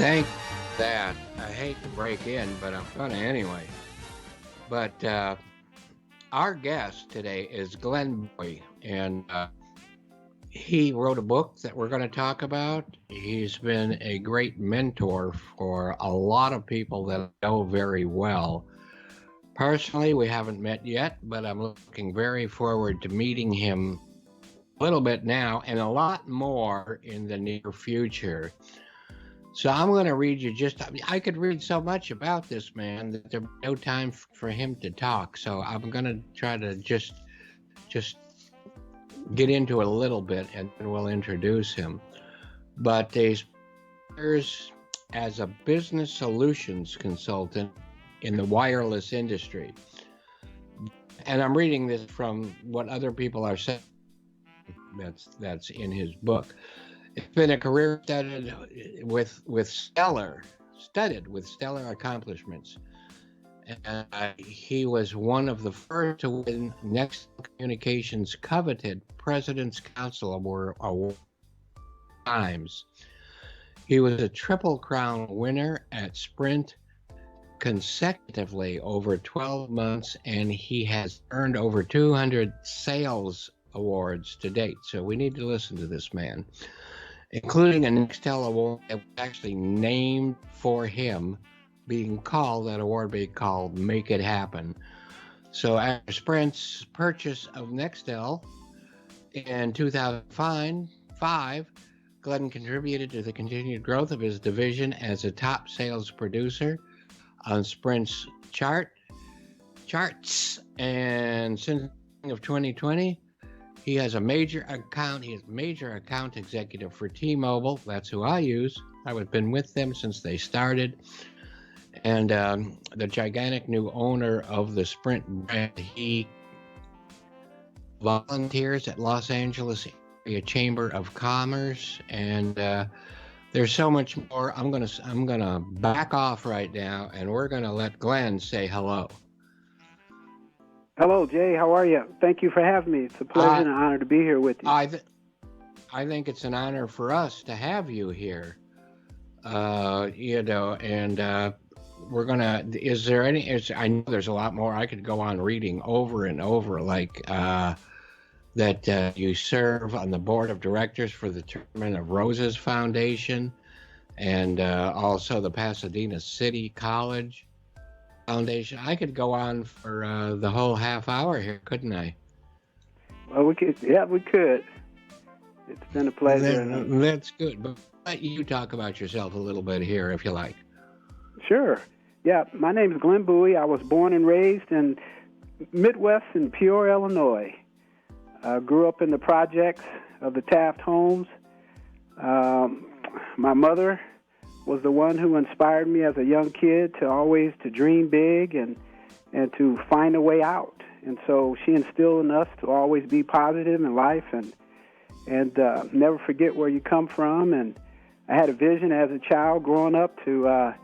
Thank that. I hate to break in, but I'm gonna anyway. But our guest today is Glenn Bowie, and he wrote a book that we're going to talk about. He's been a great mentor for a lot of people that I know very well. Personally, we haven't met yet, but I'm looking very forward to meeting him a little bit now and a lot more in the near future. So I'm going to read you I could read so much about this man that there'd be no time for him to talk. So I'm going to try to just get into it a little bit and then we'll introduce him. But he's as a business solutions consultant in the wireless industry. And I'm reading this from what other people are saying that's in his book. It's been a career studded with stellar accomplishments. And he was one of the first to win Next Communications' coveted President's Council Award times. He was a Triple Crown winner at Sprint consecutively over 12 months, and he has earned over 200 sales awards to date. So we need to listen to this man, including a Nextel award that was actually named for him, that award being called Make It Happen. So after Sprint's purchase of Nextel in 2005, Glenn contributed to the continued growth of his division as a top sales producer on Sprint's charts. And since of 2020, he is major account executive for T-Mobile. That's who I use. I've been with them since they started. And the gigantic new owner of the Sprint brand, he volunteers at Los Angeles Area Chamber of Commerce. And there's so much more. I'm gonna back off right now, and we're gonna let Glenn say hello. Hello, Jay. How are you? Thank you for having me. It's a pleasure and an honor to be here with you. I think it's an honor for us to have you here. And we're gonna. I know there's a lot more. I could go on reading over and over, like that you serve on the board of directors for the Tournament of Roses Foundation, and also the Pasadena City College Foundation. I could go on for the whole half hour here, couldn't I? Well, we could. Yeah, we could. It's been a pleasure. That's good. But let you talk about yourself a little bit here, if you like. Sure. Yeah, my name is Glenn Bowie. I was born and raised in Midwest in Peoria, Illinois. Grew up in the projects of the Taft homes. My mother was the one who inspired me as a young kid to dream big and to find a way out. And so she instilled in us to always be positive in life and never forget where you come from. And I had a vision as a child growing up to,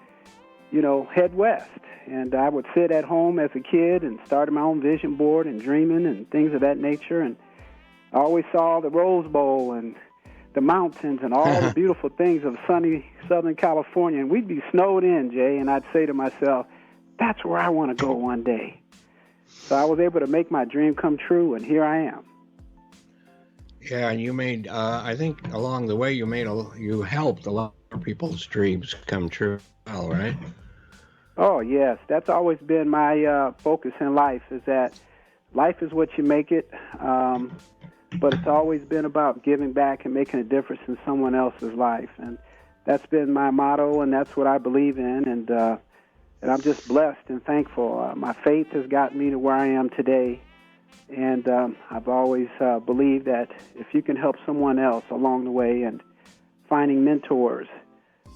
head west. And I would sit at home as a kid and started my own vision board and dreaming and things of that nature. And I always saw the Rose Bowl and the mountains and all the beautiful things of sunny Southern California. And we'd be snowed in, Jay, and I'd say to myself, that's where I want to go one day. So I was able to make my dream come true, and here I am. Yeah, and you made, I think along the way you helped a lot of people's dreams come true, well, right? Oh, yes. That's always been my focus in life, is that life is what you make it. But it's always been about giving back and making a difference in someone else's life. And that's been my motto, and that's what I believe in. And I'm just blessed and thankful. My faith has gotten me to where I am today. And I've always believed that if you can help someone else along the way, and finding mentors,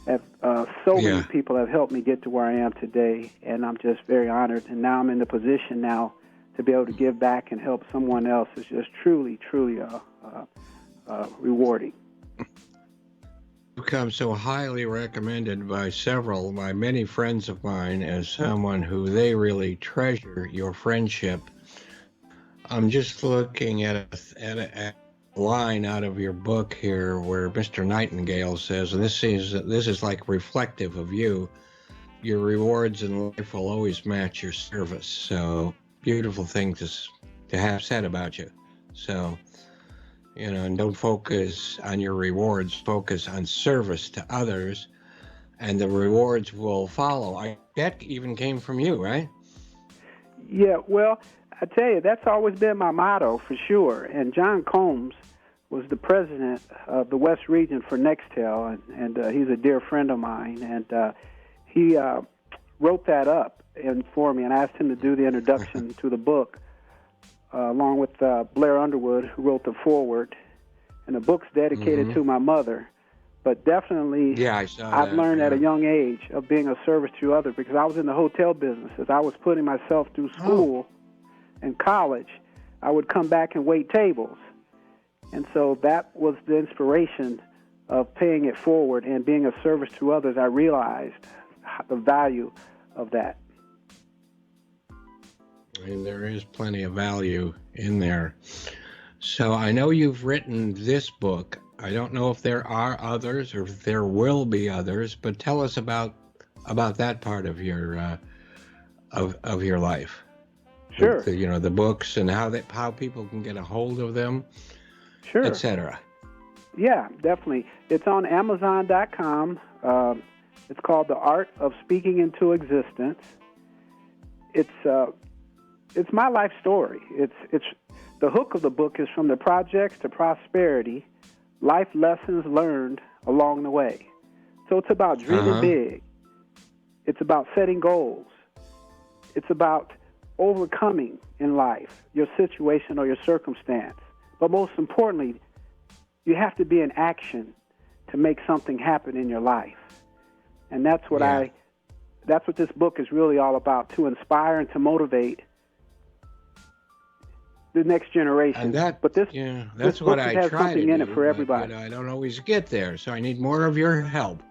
have, so many people have helped me get to where I am today, and I'm just very honored. And now I'm in the position now to be able to give back and help someone else is just truly, truly rewarding. Become so highly recommended by many friends of mine as someone who they really treasure your friendship. I'm just looking at a line out of your book here where Mr. Nightingale says, and this is like reflective of you, your rewards in life will always match your service. So beautiful thing to have said about you. So, and don't focus on your rewards, focus on service to others, and the rewards will follow. That even came from you, right? Yeah, well, I tell you, that's always been my motto for sure. And John Combs was the president of the West Region for Nextel, and he's a dear friend of mine. And he wrote that up for me, and I asked him to do the introduction to the book, along with Blair Underwood, who wrote the foreword. And the book's dedicated to my mother. But definitely, I've learned at a young age of being of service to others, because I was in the hotel business. As I was putting myself through school and college, I would come back and wait tables. And so that was the inspiration of paying it forward and being of service to others. I realized the value of that. And there is plenty of value in there. So I know you've written this book. I don't know if there are others or if there will be others, but tell us about that part of your of your life. Sure. The books and how people can get a hold of them, sure, etc. Yeah, definitely. It's on Amazon.com. It's called The Art of Speaking into Existence. It's my life story. It's the hook of the book is from the projects to prosperity, life lessons learned along the way. So it's about dreaming big. It's about setting goals. It's about overcoming in life your situation or your circumstance. But most importantly, you have to be in action to make something happen in your life. And that's what that's what this book is really all about, to inspire and to motivate the next generation. And that's this what book I has try something to in do, it for everybody. but I don't always get there, so I need more of your help.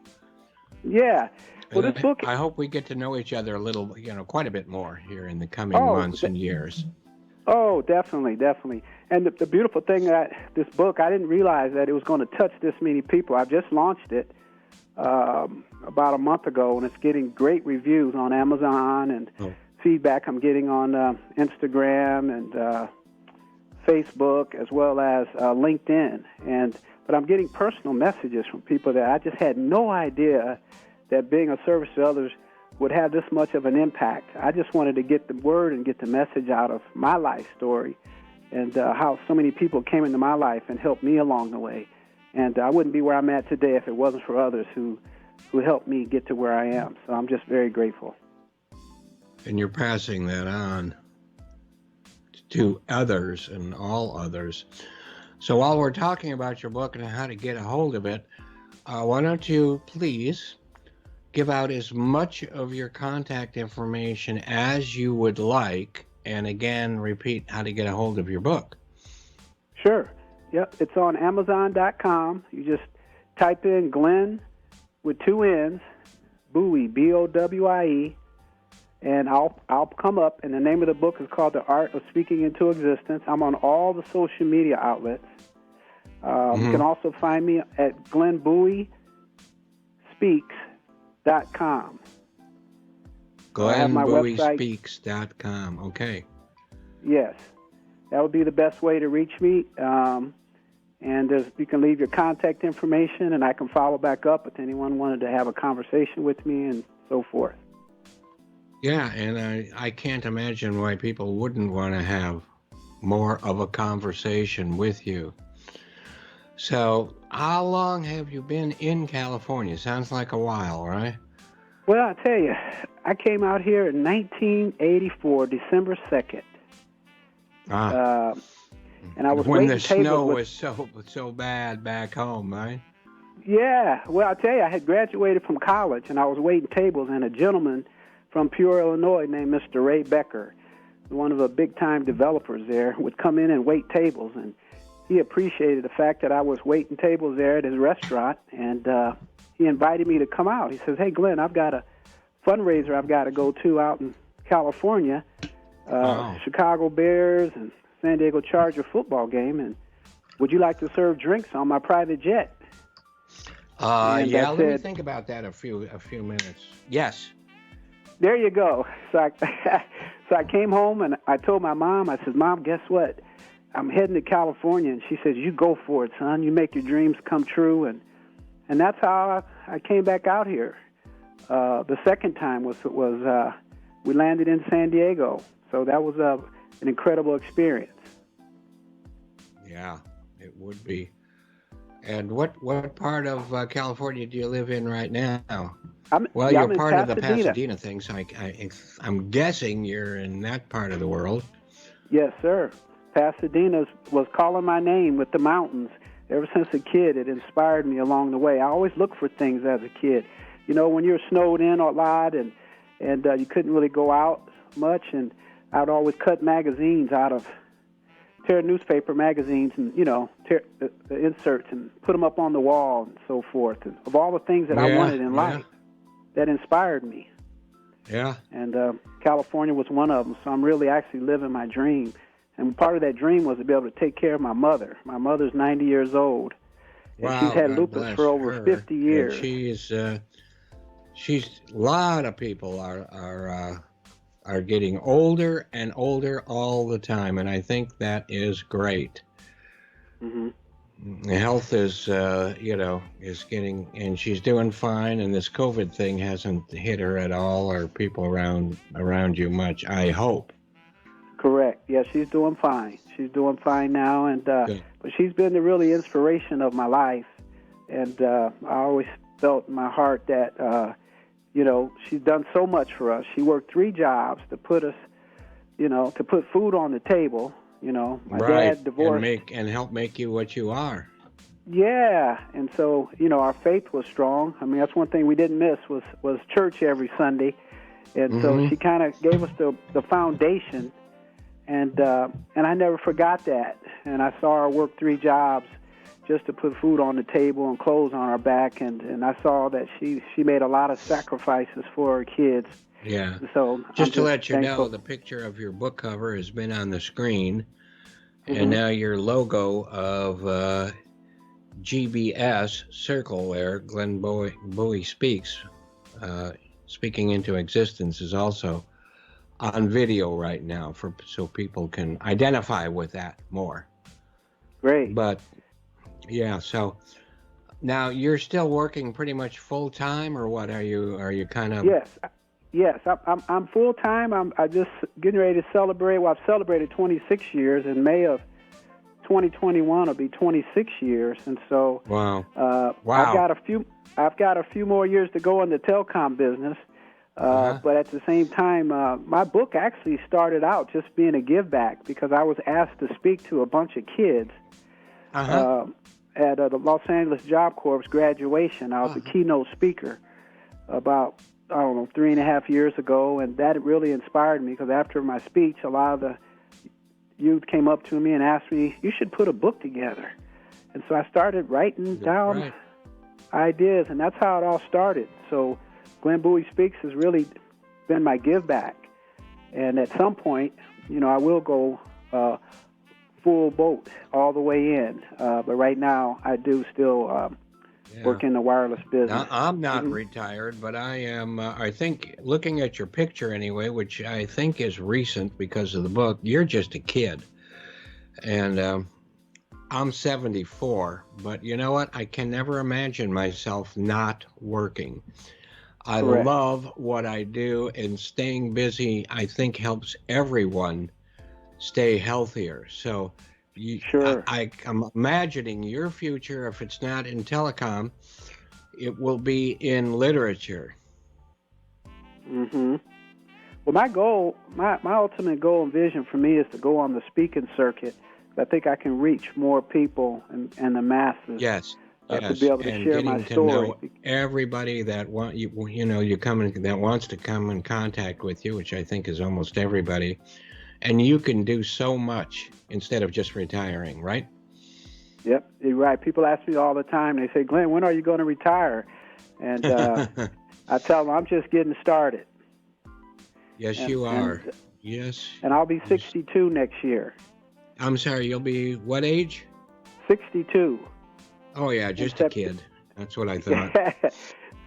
Yeah. Well, and this book. I hope we get to know each other a little, quite a bit more here in the coming months and years. Oh, definitely, definitely. And the beautiful thing that this book, I didn't realize that it was going to touch this many people. I've just launched it about a month ago, and it's getting great reviews on Amazon and feedback I'm getting on Instagram and Facebook, as well as LinkedIn. But I'm getting personal messages from people that I just had no idea that being of service to others would have this much of an impact. I just wanted to get the word and get the message out of my life story, and how so many people came into my life and helped me along the way. And I wouldn't be where I'm at today if it wasn't for others who helped me get to where I am. So I'm just very grateful. And you're passing that on to others and all others. So while we're talking about your book and how to get a hold of it, why don't you please give out as much of your contact information as you would like, and again, repeat how to get a hold of your book. Sure. Yep, it's on Amazon.com. You just type in Glenn with 2 N's, Bowie, Bowie, and I'll come up. And the name of the book is called The Art of Speaking into Existence. I'm on all the social media outlets. You can also find me at GlennBowieSpeaks.com. GlennBowieSpeaks.com. Okay. Yes, that would be the best way to reach me. And you can leave your contact information, and I can follow back up if anyone wanted to have a conversation with me and so forth. Yeah, and I can't imagine why people wouldn't want to have more of a conversation with you. So, how long have you been in California? Sounds like a while, right? Well, I tell you, I came out here in 1984, December 2nd. Ah. And I was when waiting the tables snow with, was so bad back home, right? yeah, well, I'll tell you, I had graduated from college, and I was waiting tables, and a gentleman from Pure, Illinois named Mr. Ray Becker, one of the big-time developers there, would come in and wait tables, and he appreciated the fact that I was waiting tables there at his restaurant, and he invited me to come out. He says, hey, Glenn, I've got a fundraiser I've got to go to out in California, Chicago Bears and San Diego Charger football game, and would you like to serve drinks on my private jet? Yeah, let me think about that a few minutes. Yes. There you go. So I came home and I told my mom, I said, Mom, guess what? I'm heading to California. And she says, you go for it, son. You make your dreams come true. And that's how I came back out here. The second time was we landed in San Diego. So that was an incredible experience. Yeah, it would be. And what part of California do you live in right now? You're I'm part in of the Pasadena thing, so I'm guessing you're in that part of the world. Yes, sir. Pasadena was calling my name with the mountains. Ever since a kid, it inspired me along the way. I always looked for things as a kid. You know, when you're snowed in a lot and you couldn't really go out much, and I'd always cut magazines out of, tear newspaper magazines and, tear the inserts and put them up on the wall and so forth. And of all the things that I wanted in life, that inspired me. Yeah. And California was one of them. So I'm really actually living my dream. And part of that dream was to be able to take care of my mother. My mother's 90 years old. And she's had lupus for over 50 years. And she's a lot of people are getting older and older all the time, and I think that is great. Mm-hmm. Health is, is getting, and she's doing fine, and this COVID thing hasn't hit her at all, or people around you much, I hope. Correct. Yeah, she's doing fine. She's doing fine now, and but she's been the really inspiration of my life, and I always felt in my heart that, she's done so much for us. She worked 3 jobs to put us, to put food on the table. My dad divorced. And help make you what you are. Yeah, and so, our faith was strong. I mean, that's one thing we didn't miss was church every Sunday. And so she kind of gave us the foundation, and I never forgot that. And I saw her work 3 jobs just to put food on the table and clothes on our back, and I saw that she made a lot of sacrifices for her kids. Yeah. So just to let you know, the picture of your book cover has been on the screen, and now your logo of GBS circle there, Glenn Bowie speaks, speaking into existence, is also on video right now so people can identify with that more. Great. But yeah, so now you're still working pretty much full time, or what? Are you kind of? Yes, I'm full time. I just getting ready to celebrate. Well, I've celebrated 26 years. In May of 2021 will be 26 years, and so wow. I've got a few more years to go in the telecom business. But at the same time, my book actually started out just being a give back, because I was asked to speak to a bunch of kids at the Los Angeles Job Corps graduation. I was the keynote speaker about 3.5 years ago, and that really inspired me, because after my speech, a lot of the youth came up to me and asked me, you should put a book together. And so I started writing down ideas, and that's how it all started. So Glenn Bowie Speaks has really been my give back. And at some point, I will go full boat all the way in. But right now, I do still work in the wireless business. Now, I'm not retired, but I am, I think, looking at your picture anyway, which I think is recent because of the book, you're just a kid. And I'm 74, but you know what? I can never imagine myself not working. I love what I do, and staying busy, I think, helps everyone stay healthier. So I'm imagining your future, if it's not in telecom, it will be in literature. Well, my ultimate goal and vision for me is to go on the speaking circuit. I think I can reach more people and the masses. Yes, To yes, be able to and share my getting to story. know everybody that you come in, that wants to come in contact with you, which I think is almost everybody, and you can do so much instead of just retiring, right? Yep, you're right. People ask me all the time. They say, "Glenn, when are you going to retire?" And I tell them I'm just getting started. Yes, you are. Yes. And I'll be 62 next year. I'm sorry, you'll be what age? 62. Oh yeah, just a kid. That's what I thought.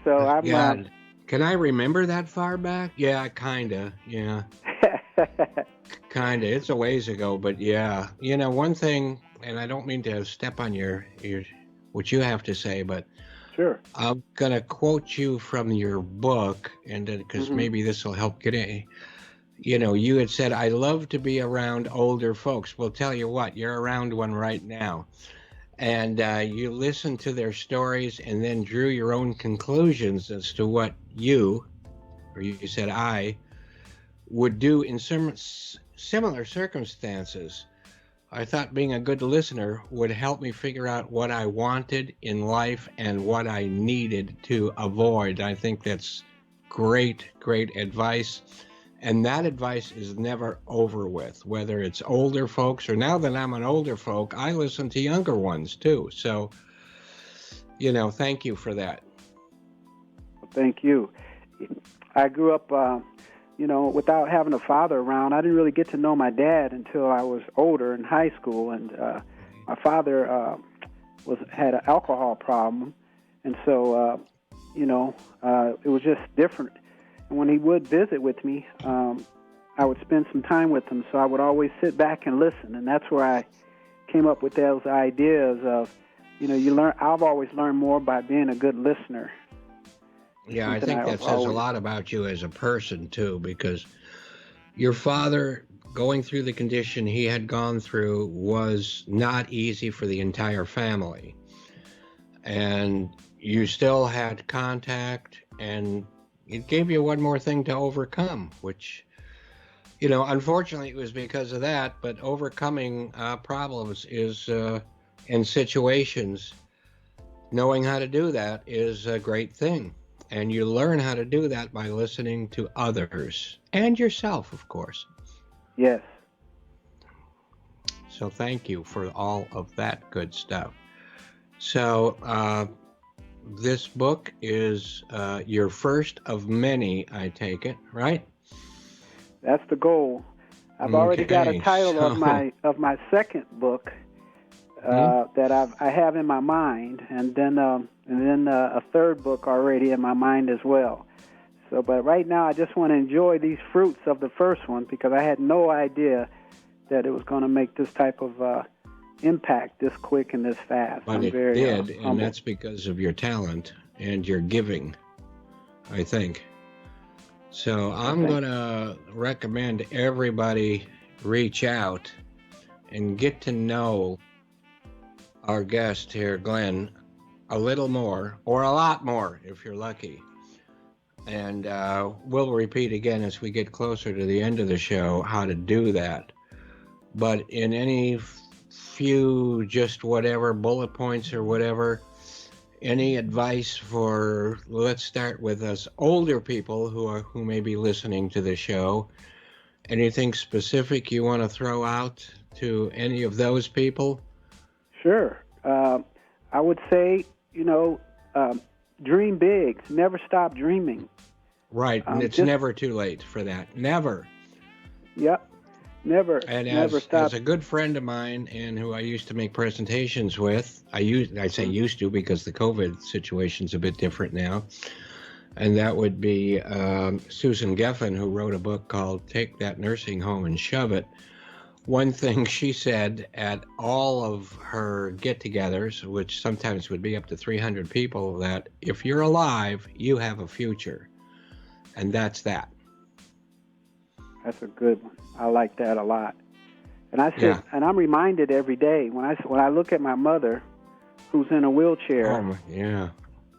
So I'm. Yeah. Can I remember that far back? Yeah, kinda. Yeah. Kinda. It's a ways ago, but yeah. One thing, and I don't mean to step on your what you have to say, but sure. I'm gonna quote you from your book, and because maybe this will help get in. You had said, I love to be around older folks. Well, tell you what, you're around one right now. And you listened to their stories and then drew your own conclusions as to what you said I, would do in similar circumstances. I thought being a good listener would help me figure out what I wanted in life and what I needed to avoid. I think that's great, great advice. And that advice is never over with, whether it's older folks or now that I'm an older folk, I listen to younger ones too. So, thank you for that. Thank you. I grew up, without having a father around. I didn't really get to know my dad until I was older in high school. And my father had an alcohol problem. And so, it was just different. And when he would visit with me, I would spend some time with him. So I would always sit back and listen. And that's where I came up with those ideas of, I've always learned more by being a good listener. Yeah, I think that says a lot about you as a person, too, because your father, going through the condition he had gone through, was not easy for the entire family. And you still had contact, and it gave you one more thing to overcome, which, unfortunately it was because of that, but overcoming problems is, in situations, knowing how to do that is a great thing. And you learn how to do that by listening to others and yourself, of course. Yes. So thank you for all of that good stuff. So this book is your first of many, I take it, right? That's the goal. I've already got a title of my second book that I have in my mind, and then a third book already in my mind as well. So, but right now I just want to enjoy these fruits of the first one because I had no idea that it was going to make this type of impact this quick and this fast. But it did, and that's because of your talent and your giving, I think. So I'm going to recommend everybody reach out and get to know our guest here, Glenn, a little more, or a lot more if you're lucky. And we'll repeat again as we get closer to the end of the show how to do that. But in any few just whatever bullet points or whatever, any advice for, let's start with us older people who may be listening to the show, anything specific you want to throw out to any of those people? Sure. I would say, dream big, never stop dreaming. Right, and it's never too late for that, never. Yep. Never, and never stop. As a good friend of mine and who I used to make presentations with, I say used to because the COVID situation's a bit different now, and that would be Susan Geffen, who wrote a book called Take That Nursing Home and Shove It. One thing she said at all of her get-togethers, which sometimes would be up to 300 people, that if you're alive, you have a future, and that's that. That's a good one. I like that a lot. And I said, and I'm reminded every day when I look at my mother, who's in a wheelchair,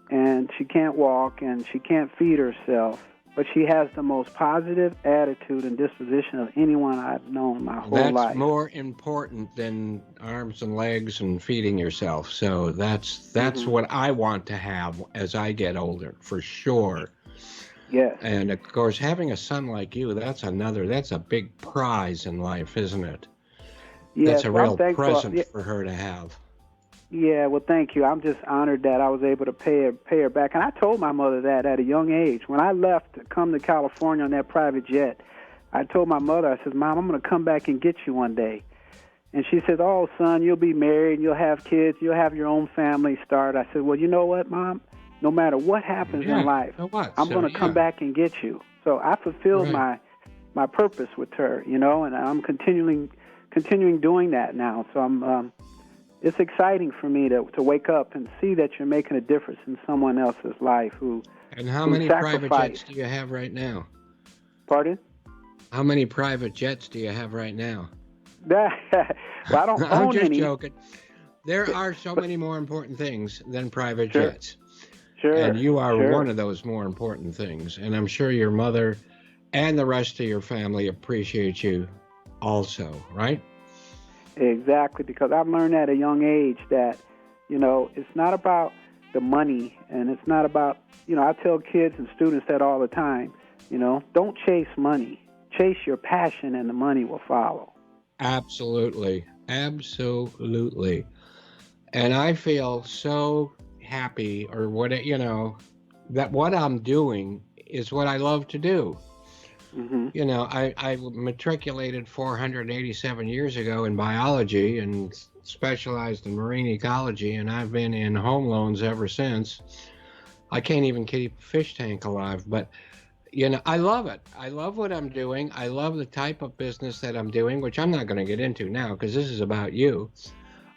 and she can't walk and she can't feed herself, but she has the most positive attitude and disposition of anyone I've known my whole life. That's more important than arms and legs and feeding yourself. So that's what I want to have as I get older, for sure. Yes. And of course, having a son like you, that's a big prize in life, isn't it? Yes, that's a real present Yeah. for her to have. Yeah, well, thank you. I'm just honored that I was able to pay her back. And I told my mother that at a young age. When I left to come to California on that private jet, I told my mother, I said, Mom, I'm going to come back and get you one day. And she said, oh, son, you'll be married, you'll have kids, you'll have your own family start. I said, well, you know what, Mom? No matter what happens in life, I'm going to come back and get you. So I fulfilled my purpose with her, and I'm continuing doing that now. So it's exciting for me to wake up and see that you're making a difference in someone else's life And how many private jets do you have right now? Pardon? How many private jets do you have right now? Well, I don't I'm own just any. joking. There are so many more important things than private jets. Sure. And you are one of those more important things. And I'm sure your mother and the rest of your family appreciate you also, right? Exactly, because I've learned at a young age that, it's not about the money, and it's not about, I tell kids and students that all the time, don't chase money. Chase your passion and the money will follow. Absolutely. Absolutely. And I feel so happy, or that what I'm doing is what I love to do. Mm-hmm. I matriculated 487 years ago in biology and specialized in marine ecology, and I've been in home loans ever since. I can't even keep a fish tank alive, but I love it. I love what I'm doing. I love the type of business that I'm doing, which I'm not going to get into now because this is about you.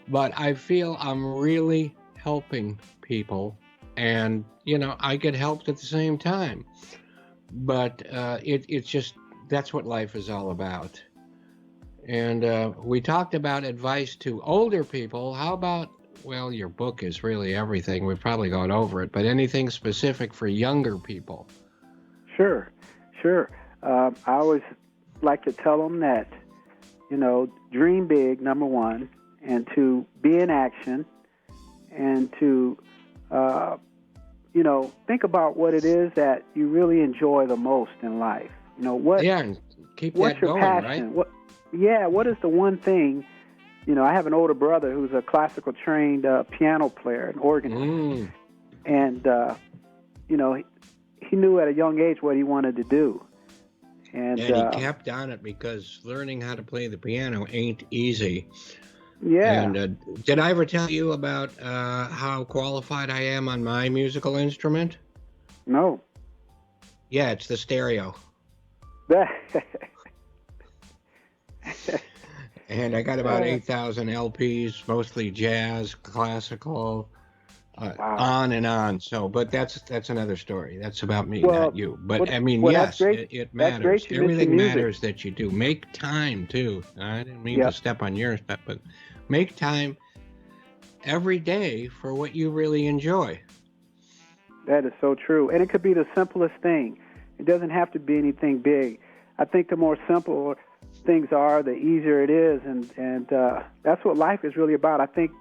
But I feel I'm really helping people, and I get helped at the same time. But it's just, that's what life is all about. And we talked about advice to older people. How about, well, your book is really everything. We've probably gone over it, but anything specific for younger people? Sure. I always like to tell them that, dream big, number one, and to be in action, and to, think about what it is that you really enjoy the most in life. And keep what's that your going, passion? right? What is the one thing? I have an older brother who's a classical trained piano player, an organist, and he knew at a young age what he wanted to do. And he kept on it, because learning how to play the piano ain't easy. Yeah. And did I ever tell you about how qualified I am on my musical instrument? No. Yeah, it's the stereo. And I got about 8,000 LPs, mostly jazz, classical, on and on. So, but that's another story. That's about me, not you. But yes, it matters. Everything matters that you do. Make time too. I didn't mean to step on your step, but make time every day for what you really enjoy. That is so true. And it could be the simplest thing. It doesn't have to be anything big. I think the more simple things are, the easier it is. And that's what life is really about. I think,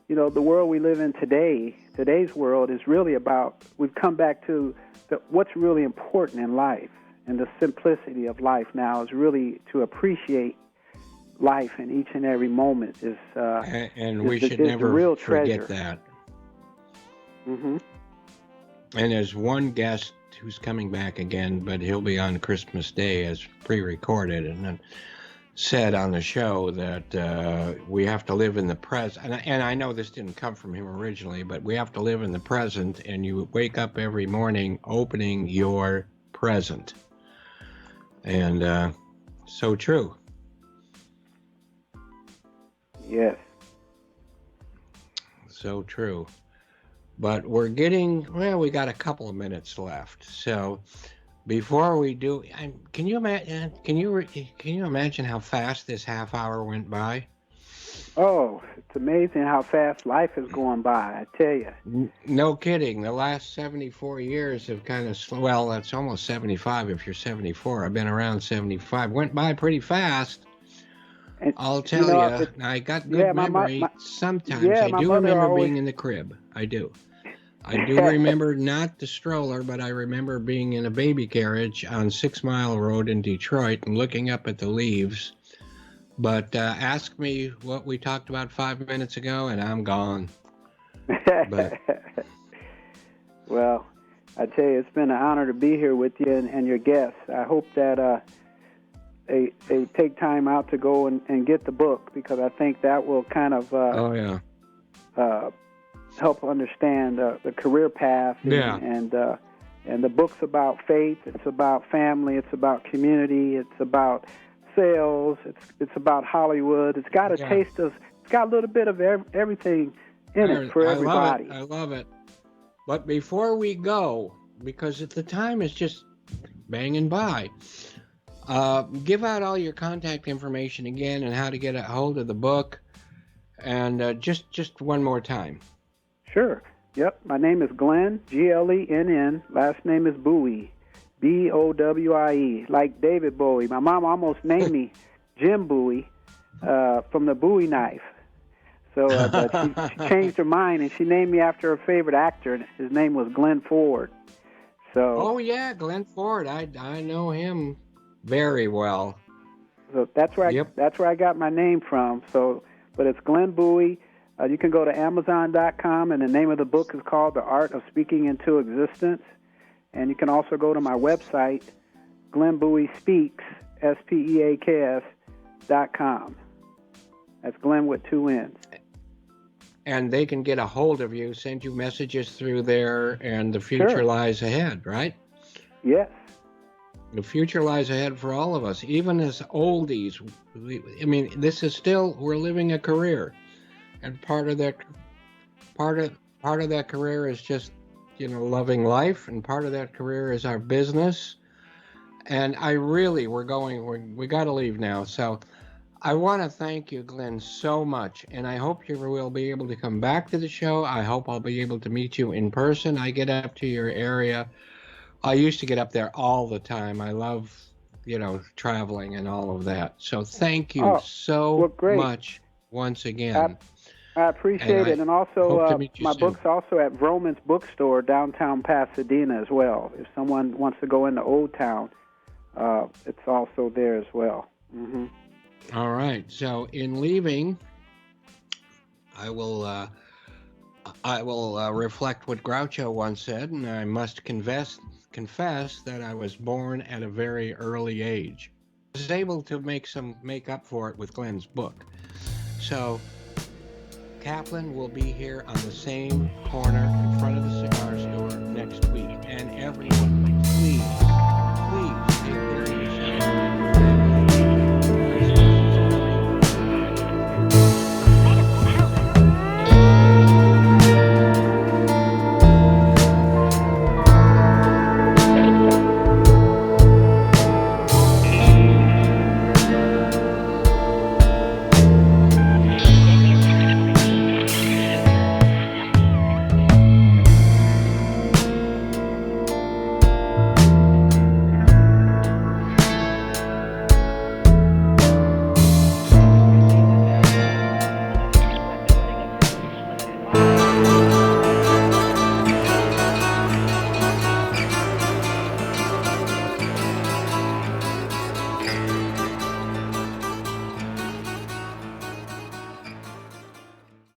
the world we live in today's world is really about, we've come back to what's really important in life. And the simplicity of life now is really to appreciate life in each and every moment we should never forget that. Mm-hmm. And there's one guest who's coming back again, but he'll be on Christmas Day as pre-recorded, and then said on the show that we have to live in the present. And I know this didn't come from him originally, but we have to live in the present, and you wake up every morning opening your present. And so true. Yes. So true. But we're we got a couple of minutes left. So before we do, can you imagine how fast this half hour went by? Oh, it's amazing how fast life is going by, I tell you. No kidding. The last 74 years have kind of, well, that's almost 75 if you're 74. I've been around 75. Went by pretty fast. And I'll you tell know, you, I got good yeah, memory. Sometimes yeah, I my do mother remember always. being in the crib. I do. I do remember not the stroller, but I remember being in a baby carriage on 6 Mile Road in Detroit and looking up at the leaves. But ask me what we talked about 5 minutes ago, and I'm gone. But Well, I tell you, it's been an honor to be here with you and your guests. I hope that they take time out to go and get the book, because I think that will kind of oh yeah, help understand the career path. yeah, And the book's about faith. It's about family. It's about community. It's about sales. It's about Hollywood. It's got a yeah. taste of. It's got a little bit of everything in it for I love everybody. it. I love it. But before we go, because the time is just banging by, give out all your contact information again and how to get a hold of the book, and just one more time. Sure. Yep. My name is Glenn, Glenn. Last name is Bowie, Bowie, like David Bowie. My mom almost named me Jim Bowie from the Bowie knife. So, but she changed her mind and she named me after her favorite actor. And his name was Glenn Ford. So, Oh yeah, Glenn Ford. I know him very well. so that's where Yep. I got my name from. So, but it's Glenn Bowie. You can go to Amazon.com, and the name of the book is called The Art of Speaking into Existence. And you can also go to my website, Glenn Bowie Speaks, SPEAKS.com. That's Glenn with 2 N's. And they can get a hold of you, send you messages through there, and the future Sure. lies ahead, right? Yes. The future lies ahead for all of us, even as oldies. I mean, this is still, we're living a career, and part of that career is just, loving life, and part of that career is our business. And we got to leave now. So I want to thank you, Glenn, so much. And I hope you will be able to come back to the show. I hope I'll be able to meet you in person. I get up to your area. I used to get up there all the time. I love, traveling and all of that. So thank you so much once again. I appreciate it. And also, hope to meet you my soon. book's also at Vroman's Bookstore, downtown Pasadena as well. If someone wants to go into Old Town, it's also there as well. Mm-hmm. All right. So in leaving, I will reflect what Groucho once said, and I must confess that I was born at a very early age. I was able to make up for it with Glenn's book. So Kaplan will be here on the same corner in front of the cigar store next week, and everyone